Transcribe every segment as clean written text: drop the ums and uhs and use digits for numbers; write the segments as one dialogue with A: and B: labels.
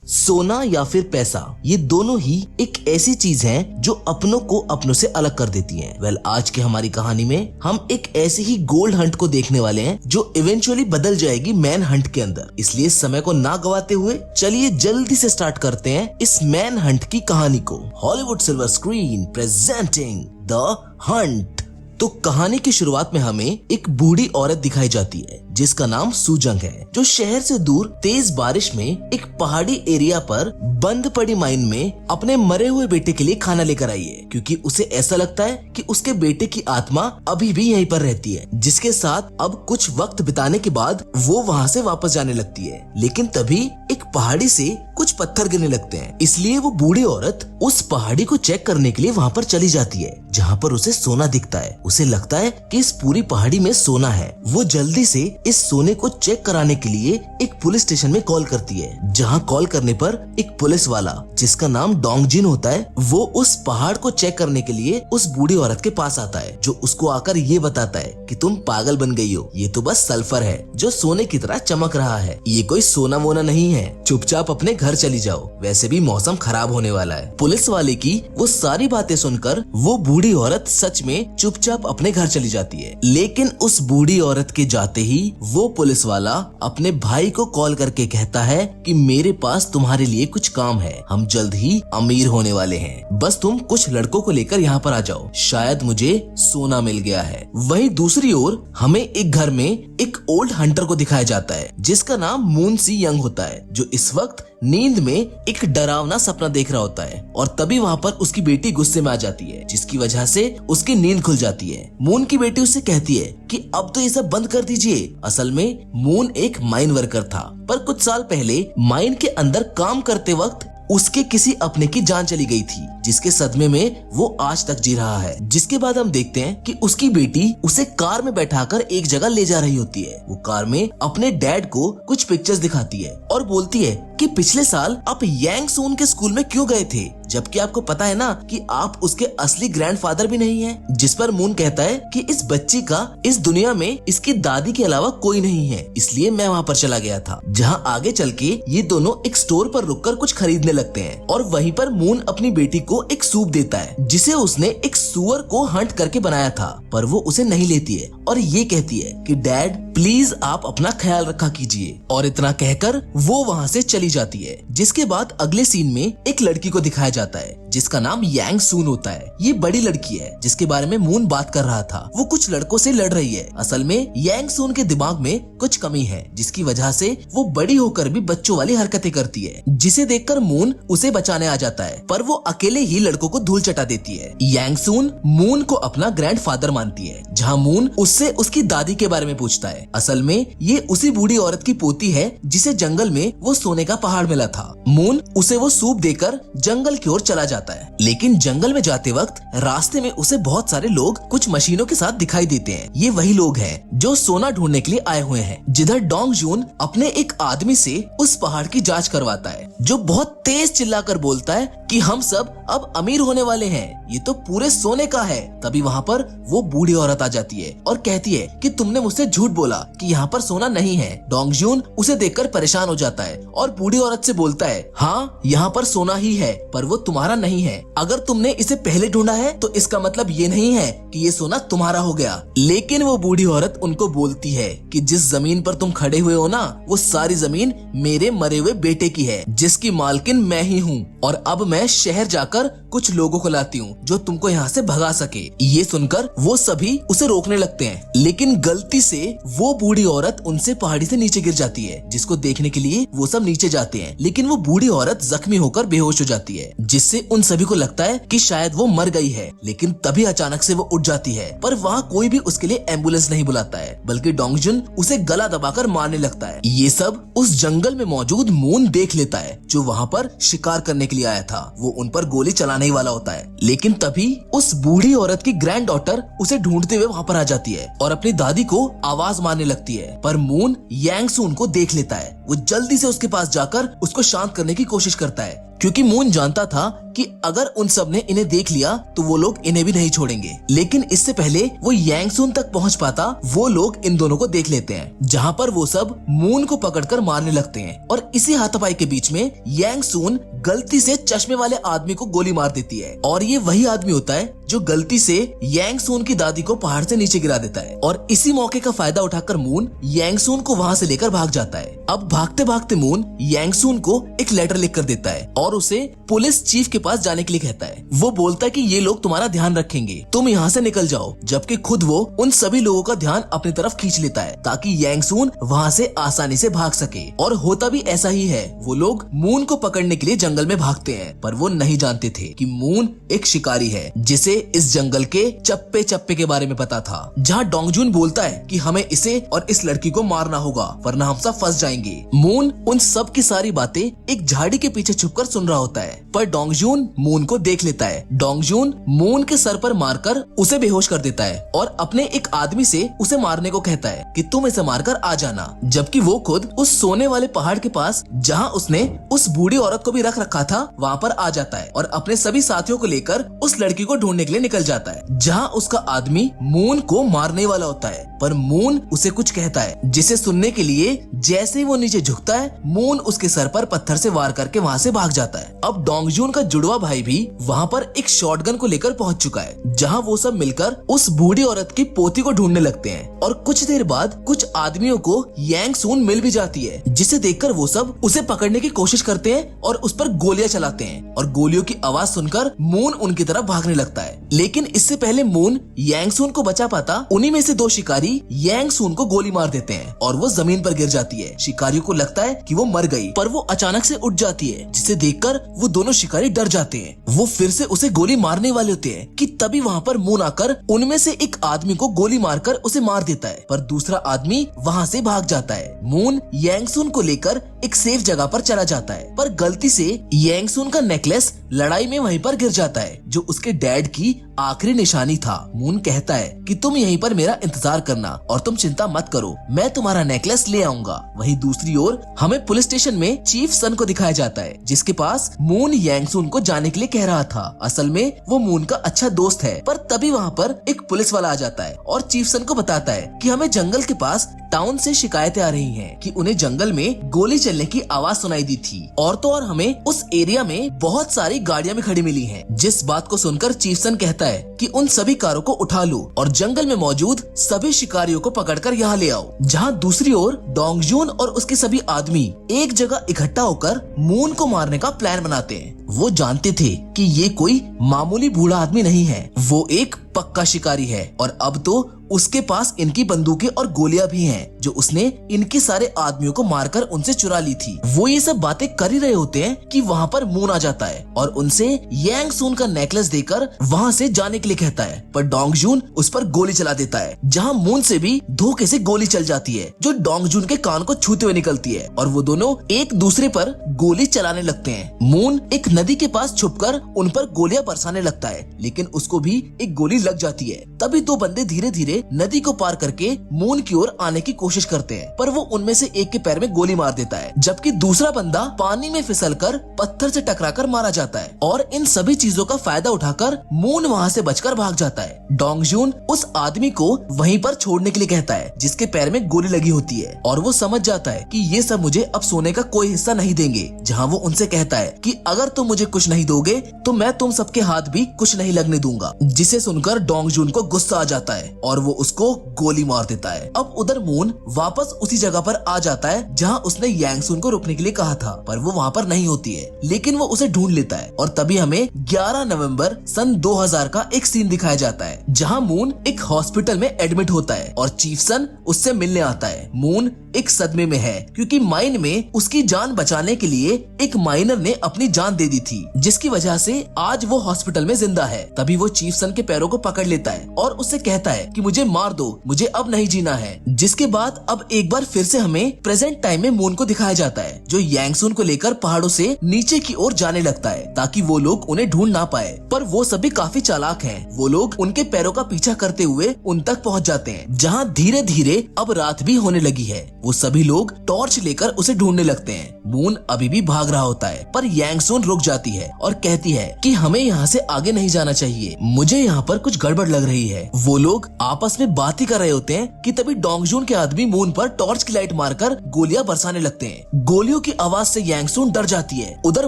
A: सोना या फिर पैसा, ये दोनों ही एक ऐसी चीज है जो अपनों को अपनों से अलग कर देती है। वेल, आज की हमारी कहानी में हम एक ऐसे ही गोल्ड हंट को देखने वाले हैं जो इवेंचुअली बदल जाएगी मैन हंट के अंदर। इसलिए समय को ना गवाते हुए चलिए जल्दी से स्टार्ट करते हैं इस मैन हंट की कहानी को। Hollywood silver screen presenting the Hunt. तो कहानी की शुरुआत में हमें एक बूढ़ी औरत दिखाई जाती है जिसका नाम सूजंग है, जो शहर से दूर तेज बारिश में एक पहाड़ी एरिया पर बंद पड़ी माइन में अपने मरे हुए बेटे के लिए खाना लेकर आई है, क्योंकि उसे ऐसा लगता है कि उसके बेटे की आत्मा अभी भी यहीं पर रहती है, जिसके साथ अब कुछ वक्त बिताने के बाद वो वहाँ से वापस जाने लगती है। लेकिन तभी एक पहाड़ी से कुछ पत्थर गिरने लगते हैं, इसलिए वो बूढ़ी औरत उस पहाड़ी को चेक करने के लिए वहाँ पर चली जाती है, जहाँ पर उसे सोना दिखता है। उसे लगता है कि इस पूरी पहाड़ी में सोना है। वो जल्दी से इस सोने को चेक कराने के लिए एक पुलिस स्टेशन में कॉल करती है, जहाँ कॉल करने पर एक पुलिस वाला जिसका नाम डोंगजिन होता है, वो उस पहाड़ को चेक करने के लिए उस बूढ़ी औरत के पास आता है, जो उसको आकर ये बताता है कि तुम पागल बन गई हो, ये तो बस सल्फर है जो सोने की तरह चमक रहा है, ये कोई सोना वोना नहीं है, चुपचाप अपने घर चली जाओ, वैसे भी मौसम खराब होने वाला है। पुलिस वाले की वो सारी बातें सुनकर वो बूढ़ी औरत सच में चुपचाप अपने घर चली जाती है। लेकिन उस बूढ़ी औरत के जाते ही वो पुलिस वाला अपने भाई को कॉल करके कहता है कि मेरे पास तुम्हारे लिए कुछ काम है, हम जल्द ही अमीर होने वाले हैं, बस तुम कुछ लड़कों को लेकर यहाँ पर आ जाओ, शायद मुझे सोना मिल गया है। वहीं दूसरी ओर हमें एक घर में एक ओल्ड हंटर को दिखाया जाता है जिसका नाम मून सी यंग होता है, जो इस वक्त नींद में एक डरावना सपना देख रहा होता है, और तभी वहाँ पर उसकी बेटी गुस्से में आ जाती है, जिसकी वजह से उसकी नींद खुल जाती है। मून की बेटी उससे कहती है कि अब तो ये सब बंद कर दीजिए। असल में मून एक माइन वर्कर था, पर कुछ साल पहले माइन के अंदर काम करते वक्त उसके किसी अपने की जान चली गई थी, जिसके सदमे में वो आज तक जी रहा है। जिसके बाद हम देखते हैं कि उसकी बेटी उसे कार में बैठाकर एक जगह ले जा रही होती है। वो कार में अपने डैड को कुछ पिक्चर्स दिखाती है और बोलती है कि पिछले साल आप यांग सून के स्कूल में क्यों गए थे, जबकि आपको पता है ना कि आप उसके असली ग्रैंडफादर भी नहीं हैं। जिस पर मून कहता है कि इस बच्ची का इस दुनिया में इसकी दादी के अलावा कोई नहीं है, इसलिए मैं वहाँ पर चला गया था। जहाँ आगे चल के ये दोनों एक स्टोर पर रुककर कुछ खरीदने लगते हैं, और वहीं पर मून अपनी बेटी को एक सूप देता है जिसे उसने एक सुअर को हंट करके बनाया था, पर वो उसे नहीं लेती है और ये कहती है कि डैड प्लीज आप अपना ख्याल रखा कीजिए, और इतना कहकर वो वहाँ से चली जाती है। जिसके बाद अगले सीन में एक लड़की को दिखाया जाता है जिसका नाम यांग सून होता है। ये बड़ी लड़की है जिसके बारे में मून बात कर रहा था। वो कुछ लड़कों से लड़ रही है। असल में यांग सून के दिमाग में कुछ कमी है, जिसकी वजह से वो बड़ी होकर भी बच्चों वाली हरकतें करती है, जिसे देखकर मून उसे बचाने आ जाता है, पर वो अकेले ही लड़कों को धूल चटा देती है। यांग सून मून को अपना ग्रैंडफादर मानती है, जहाँ मून उससे उसकी दादी के बारे में पूछता है। असल में ये उसी बूढ़ी औरत की पोती है जिसे जंगल में वो सोने का पहाड़ मिला था। मून उसे वो सूप देकर जंगल की ओर चला जाता है, लेकिन जंगल में जाते वक्त रास्ते में उसे बहुत सारे लोग कुछ मशीनों के साथ दिखाई देते हैं। ये वही लोग हैं जो सोना ढूंढने के लिए आए हुए हैं, जिधर डोंगजुन अपने एक आदमी से उस पहाड़ की जांच करवाता है, जो बहुत तेज चिल्लाकर बोलता है कि हम सब अब अमीर होने वाले हैं, ये तो पूरे सोने का है। तभी वहाँ पर वो बूढ़ी औरत आ जाती है और कहती है कि तुमने मुझसे झूठ बोला कि यहाँ पर सोना नहीं है। डोंगजुन उसे देखकर परेशान हो जाता है और बूढ़ी औरत से बोलता है, हाँ यहाँ पर सोना ही है, पर वो तुम्हारा नहीं है। अगर तुमने इसे पहले ढूंढा है तो इसका मतलब ये नहीं है कि ये सोना तुम्हारा हो गया। लेकिन वो बूढ़ी औरत उनको बोलती है कि जिस जमीन पर तुम खड़े हुए हो ना, वो सारी जमीन मेरे मरे हुए बेटे की है, जिसकी मालकिन मैं ही हूँ, और अब मैं शहर जाकर कुछ लोगों को लाती हूँ जो तुमको यहाँ से भगा सके। ये सुनकर वो सभी उसे रोकने लगते हैं, लेकिन गलती से वो बूढ़ी औरत उनसे पहाड़ी से नीचे गिर जाती है, जिसको देखने के लिए वो सब नीचे जाते हैं। लेकिन वो बूढ़ी औरत जख्मी होकर बेहोश हो जाती है, जिससे उन सभी को लगता है कि शायद वो मर गई है। लेकिन तभी अचानक से वो उठ जाती है, पर वहाँ कोई भी उसके लिए एम्बुलेंस नहीं बुलाता है, बल्कि डोंगजुन उसे गला दबाकर मारने लगता है। ये सब उस जंगल में मौजूद मून देख लेता है, जो वहाँ पर शिकार करने के लिए आया था। वो उन पर गोली चलाने ही वाला होता है, लेकिन तभी उस बूढ़ी औरत की ग्रैंड डॉटर उसे ढूंढते हुए वहाँ पर आ जाती है और अपनी दादी को आवाज मारने लगती है। पर मून यांग सून को देख लेता है। वो जल्दी से उसके पास जाकर उसको शांत करने की कोशिश करता है, क्योंकि मून जानता था कि अगर उन सब ने इन्हें देख लिया तो वो लोग इन्हें भी नहीं छोड़ेंगे। लेकिन इससे पहले वो यांगसून तक पहुंच पाता, वो लोग इन दोनों को देख लेते हैं, जहां पर वो सब मून को पकड़कर मारने लगते हैं। और इसी हाथापाई के बीच में यांगसून गलती से चश्मे वाले आदमी को गोली मार देती है। और ये वही आदमी होता है जो गलती से यांगसून की दादी को पहाड़ से नीचे गिरा देता है। और इसी मौके का फायदा उठाकर मून यांगसून को वहां से लेकर भाग जाता है। अब भागते भागते मून यांगसून को एक लेटर लिख कर देता है और उसे पुलिस चीफ के पास जाने के लिए कहता है। वो बोलता है कि ये लोग तुम्हारा ध्यान रखेंगे, तुम यहाँ से निकल जाओ। जबकि खुद वो उन सभी लोगों का ध्यान अपनी तरफ खींच लेता है ताकि यांगसून वहाँ से आसानी से भाग सके। और होता भी ऐसा ही है। वो लोग मून को पकड़ने के लिए जंगल में भागते हैं, पर वो नहीं जानते थे कि मून एक शिकारी है जिसे इस जंगल के चप्पे चप्पे के बारे में पता था। जहाँ डोंगजून बोलता है कि हमें इसे और इस लड़की को मारना होगा वरना हम सब फंस जाएंगे। मून उन सब की सारी बातें एक झाड़ी के पीछे छुपकर सुन रहा होता है, पर डोंगजून मून को देख लेता है। डोंगजून मून के सर पर मारकर उसे बेहोश कर देता है और अपने एक आदमी से उसे मारने को कहता है कि तुम इसे मारकर आ जाना। जबकि वो खुद उस सोने वाले पहाड़ के पास जहाँ उसने उस बूढ़ी औरत को भी रख रखा था वहाँ पर आ जाता है और अपने सभी साथियों को लेकर उस लड़की को ढूंढने के लिए निकल जाता है, जहाँ उसका आदमी मून को मारने वाला होता है। पर मून उसे कुछ कहता है, जिसे सुनने के लिए जैसे ही वो नीचे झुकता है, मून उसके सर पर पत्थर से वार करके वहाँ से भाग जाता है। अब डोंगजून का जुड़वा भाई भी वहाँ पर एक शॉटगन को लेकर पहुँच चुका है, जहाँ वो सब मिलकर उस बूढ़ी औरत की पोती को ढूंढने लगते हैं। और कुछ देर बाद कुछ आदमियों को यांगसून मिल भी जाती है, जिसे देखकर वो सब उसे पकड़ने की कोशिश करते हैं और उस पर गोलियां चलाते हैं। और गोलियों की आवाज सुनकर मून उनकी तरफ भागने लगता है। लेकिन इससे पहले मून यांगसून को बचा पाता, उन्हीं में से दो शिकारी यांगसून को गोली मार देते हैं और वो जमीन पर गिर जाती है। शिकारियों को लगता है कि वो मर गई, पर वो अचानक से उठ जाती है, जिसे देखकर वो दोनों शिकारी डर जाते हैं। वो फिर से उसे गोली मारने वाले होते हैं कि तभी वहाँ पर मून आकर उनमें से एक आदमी को गोली मारकर उसे मार देता है, पर दूसरा आदमी वहाँ से भाग जाता है। मून यांगसून को लेकर एक सेफ जगह पर चला जाता है, पर गलती से यांगसून का नेकलेस लड़ाई में वहीं पर गिर जाता है, जो उसके डैड की आखिरी निशानी था। मून कहता है कि तुम यहीं पर मेरा इंतजार करना और तुम चिंता मत करो, मैं तुम्हारा नेकलेस ले आऊंगा। वहीं दूसरी ओर हमें पुलिस स्टेशन में चीफ सन को दिखाया जाता है, जिसके पास मून यांगसून को जाने के लिए कह रहा था। असल में वो मून का अच्छा दोस्त है, पर तभी वहाँ पर एक पुलिस वाला आ जाता है और चीफ सन को बताता है कि हमें जंगल के पास टाउन से शिकायतें आ रही हैं कि उन्हें जंगल में गोली चलने की आवाज सुनाई दी थी। और तो और हमें उस एरिया में बहुत सारी गाड़ियां भी खड़ी मिली हैं। जिस बात को सुनकर चीफ सन कहता है कि उन सभी कारों को उठा लो और जंगल में मौजूद सभी शिकारियों को पकड़कर यहाँ ले आओ। जहाँ दूसरी ओर डोंगजून और उसके सभी आदमी एक जगह इकट्ठा होकर मून को मारने का प्लान बनाते हैं। वो जानते थे कि ये कोई मामूली बूढ़ा आदमी नहीं है, वो एक पक्का शिकारी है और अब तो उसके पास इनकी बंदूकें और गोलियां भी हैं, जो उसने इनके सारे आदमियों को मारकर उनसे चुरा ली थी। वो ये सब बातें कर ही रहे होते हैं कि वहाँ पर मून आ जाता है और उनसे यांगसून का नेकलेस देकर वहाँ से जाने के लिए कहता है, पर डोंगजून उस पर गोली चला देता है, जहाँ मून से भी धोखे से गोली चल जाती है, जो डोंगजून के कान को छूते हुए निकलती है और वो दोनों एक दूसरे पर गोली चलाने लगते हैं। मून एक नदी के पास छुपकर उन पर गोलियां बरसाने लगता है, लेकिन उसको भी एक गोली लग जाती है। तभी दो बंदे धीरे धीरे नदी को पार करके मून की ओर आने की कोशिश करते हैं, पर वो उनमें से एक के पैर में गोली मार देता है, जबकि दूसरा बंदा पानी में फिसलकर पत्थर से टकराकर मारा जाता है। और इन सभी चीजों का फायदा उठाकर मून वहाँ से बचकर भाग जाता है। डोंगजून उस आदमी को वहीं पर छोड़ने के लिए कहता है जिसके पैर में गोली लगी होती है, और वो समझ जाता है कि ये सब मुझे अब सोने का कोई हिस्सा नहीं देंगे। जहाँ वो उनसे कहता है कि अगर तुम मुझे कुछ नहीं दोगे तो मैं तुम सबके हाथ भी कुछ नहीं लगने दूंगा, जिसे सुनकर डोंगजून को गुस्सा आ जाता है और वो उसको गोली मार देता है। अब उधर मून वापस उसी जगह पर आ जाता है जहाँ उसने यांगसून को रुकने के लिए कहा था, पर वो वहाँ पर नहीं होती है, लेकिन वो उसे ढूंढ लेता है। और तभी हमें 11 नवंबर सन 2000 का एक सीन दिखाया जाता है, जहाँ मून एक हॉस्पिटल में एडमिट होता है और चीफ सन उससे मिलने आता है। मून एक सदमे में है क्योंकि माइन में उसकी जान बचाने के लिए एक माइनर ने अपनी जान दे दी थी, जिसकी वजह से आज वो हॉस्पिटल में जिंदा है। तभी वो चीफ सन के पैरों को पकड़ लेता है और उससे कहता है कि मुझे मार दो, मुझे अब नहीं जीना है। जिसके बाद अब एक बार फिर से हमें प्रेजेंट टाइम में मून को दिखाया जाता है, जो यांगसून को लेकर पहाड़ों से नीचे की ओर जाने लगता है ताकि वो लोग उन्हें ढूंढ ना पाए। पर वो सभी काफी चालाक हैं। वो लोग उनके पैरों का पीछा करते हुए उन तक पहुंच जाते हैं, जहां धीरे धीरे अब रात भी होने लगी है। वो सभी लोग टॉर्च लेकर उसे ढूंढने लगते हैं। मून अभी भी भाग रहा होता है, पर यांग सून रुक जाती है और कहती है कि हमें यहाँ से आगे नहीं जाना चाहिए, मुझे यहाँ पर कुछ गड़बड़ लग रही है। वो लोग आपस में बात ही कर रहे होते हैं कि तभी डोंगजून के आदमी मून पर टॉर्च की लाइट मारकर गोलियां बरसाने लगते हैं। गोलियों की आवाज से यांग सून डर जाती है। उधर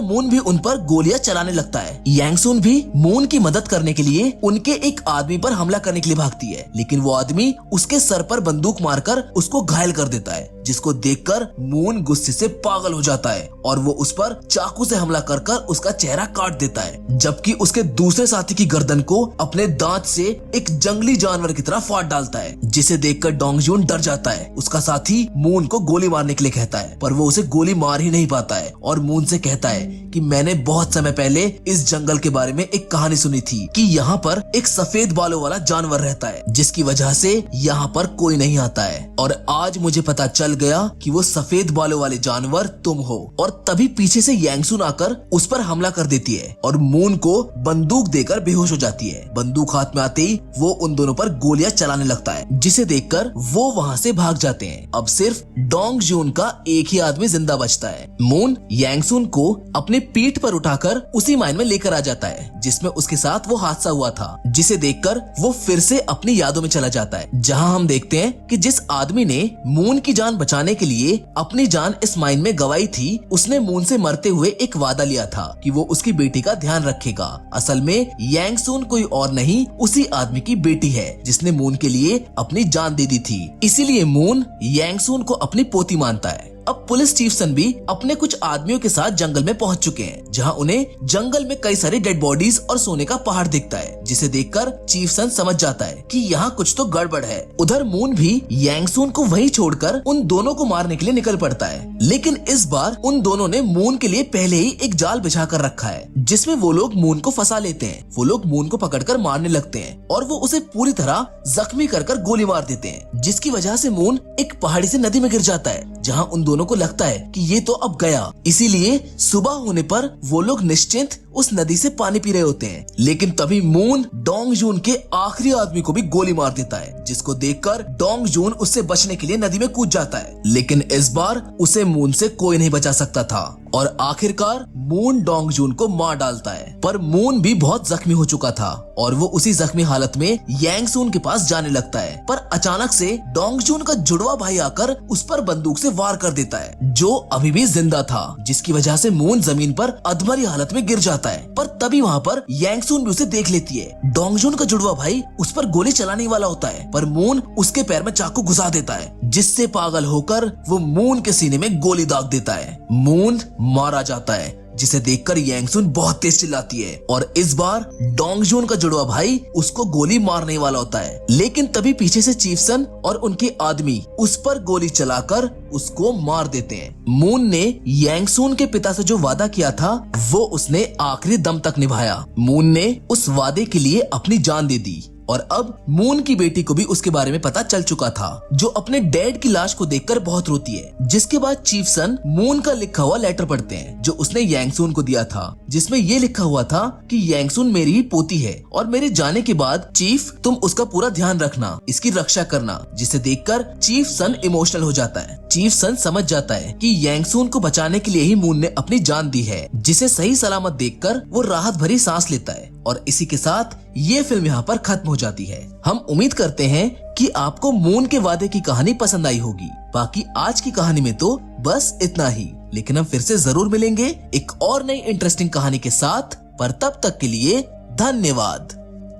A: मून भी उन पर गोलियां चलाने लगता है। यांग सून भी मून की मदद करने के लिए उनके एक आदमी पर हमला करने के लिए भागती है, लेकिन वो आदमी उसके सर पर बंदूक मारकर उसको घायल कर देता है, जिसको देखकर मून गुस्से से पागल हो जाता है और वो उस पर चाकू से हमला कर उसका चेहरा काट देता है, जबकि उसके दूसरे साथी की गर्दन को अपने दांत से एक जंगली जानवर की तरह फाड़ डालता है, जिसे देखकर डोंगजून डर जाता है। उसका साथी मून को गोली मारने के लिए कहता है, पर वो उसे गोली मार ही नहीं पाता है और मून से कहता है कि मैंने बहुत समय पहले इस जंगल के बारे में एक कहानी सुनी थी कि यहाँ पर एक सफेद बालों वाला जानवर रहता है, जिसकी वजह से यहाँ पर कोई नहीं आता है, और आज मुझे पता चल गया कि वो सफेद बालों वाले जानवर तुम हो। और तभी पीछे से यांग सून आकर उस पर हमला कर देती है और मून को बंदूक देकर बेहोश हो जाती है। बंदूक हाथ में आते ही वो उन दोनों पर गोलियां चलाने लगता है, जिसे देखकर वो वहाँ से भाग जाते हैं। अब सिर्फ डोंगजून का एक ही आदमी जिंदा बचता है। मून यांग सून को अपने पीठ पर उठाकर उसी माइन में लेकर आ जाता है जिसमें उसके साथ वो हादसा हुआ था, जिसे देखकर वो फिर से अपनी यादों में चला जाता है, जहाँ हम देखते हैं कि जिस आदमी ने मून की जान बचाने के लिए अपनी जान इस माइन में गवाई थी, उसने मून से मरते हुए एक वादा लिया था कि वो उसकी बेटी का ध्यान रखेगा। असल में यांग सून कोई और नहीं, उसी आदमी की बेटी है जिसने मून के लिए अपनी जान दे दी थी। इसीलिए मून यांग सून को अपनी पोती मानता है। अब पुलिस चीफ सन भी अपने कुछ आदमियों के साथ जंगल में पहुंच चुके हैं, जहां उन्हें जंगल में कई सारे डेड बॉडीज और सोने का पहाड़ दिखता है, जिसे देखकर चीफ सन समझ जाता है कि यहाँ कुछ तो गड़बड़ है। उधर मून भी यांग सून को वहीं छोड़कर उन दोनों को मारने के लिए निकल पड़ता है, लेकिन इस बार उन दोनों ने मून के लिए पहले ही एक जाल बिछा कर रखा है, जिसमें वो लोग मून को फंसा लेते हैं। वो लोग मून को पकड़कर मारने लगते हैं और वो उसे पूरी तरह जख्मी कर गोली मार देते हैं, जिसकी वजह से मून एक पहाड़ी से नदी में गिर जाता है, जहां उन दोनों को लगता है कि ये तो अब गया। इसीलिए सुबह होने पर वो लोग निश्चिंत उस नदी से पानी पी रहे होते हैं, लेकिन तभी मून डोंगजून के आखिरी आदमी को भी गोली मार देता है, जिसको देखकर डोंगजून उससे बचने के लिए नदी में कूद जाता है, लेकिन इस बार उसे मून से कोई नहीं बचा सकता था और आखिरकार मून डोंगजून को मार डालता है। पर मून भी बहुत जख्मी हो चुका था और वो उसी जख्मी हालत में यांग सून के पास जाने लगता है, पर अचानक से डोंगजून का जुड़वा भाई आकर उस पर बंदूक से वार कर देता है, जो अभी भी जिंदा था, जिसकी वजह से मून जमीन पर अधमरी हालत में गिर जाता है। पर तभी वहाँ पर यांग सून भी उसे देख लेती है। डोंगजून का जुड़वा भाई उस पर गोली चलाने वाला होता है, पर मून उसके पैर में चाकू घुसा देता है, जिससे पागल होकर वो मून के सीने में गोली दाग देता है। मून मारा जाता है, जिसे देखकर यांग सून बहुत तेज चिल्लाती है और इस बार डोंगजून का जुड़वा भाई उसको गोली मारने वाला होता है, लेकिन तभी पीछे से चीफ सन और उनके आदमी उस पर गोली चलाकर उसको मार देते हैं। मून ने यांग सून के पिता से जो वादा किया था वो उसने आखिरी दम तक निभाया। मून ने उस वादे के लिए अपनी जान दे दी और अब मून की बेटी को भी उसके बारे में पता चल चुका था, जो अपने डैड की लाश को देखकर बहुत रोती है। जिसके बाद चीफ सन मून का लिखा हुआ लेटर पढ़ते हैं जो उसने यांग सून को दिया था, जिसमें ये लिखा हुआ था कि यांग सून मेरी ही पोती है और मेरे जाने के बाद चीफ तुम उसका पूरा ध्यान रखना, इसकी रक्षा करना। जिसे देखकर चीफ सन इमोशनल हो जाता है। चीफ सन समझ जाता है कि यांग सून को बचाने के लिए ही मून ने अपनी जान दी है, जिसे सही सलामत देखकर वो राहत भरी सांस लेता है। और इसी के साथ ये फिल्म यहाँ पर खत्म हो जाती है। हम उम्मीद करते हैं कि आपको मून के वादे की कहानी पसंद आई होगी। बाकी आज की कहानी में तो बस इतना ही, लेकिन हम फिर से जरूर मिलेंगे एक और नई इंटरेस्टिंग कहानी के साथ। पर तब तक के लिए धन्यवाद।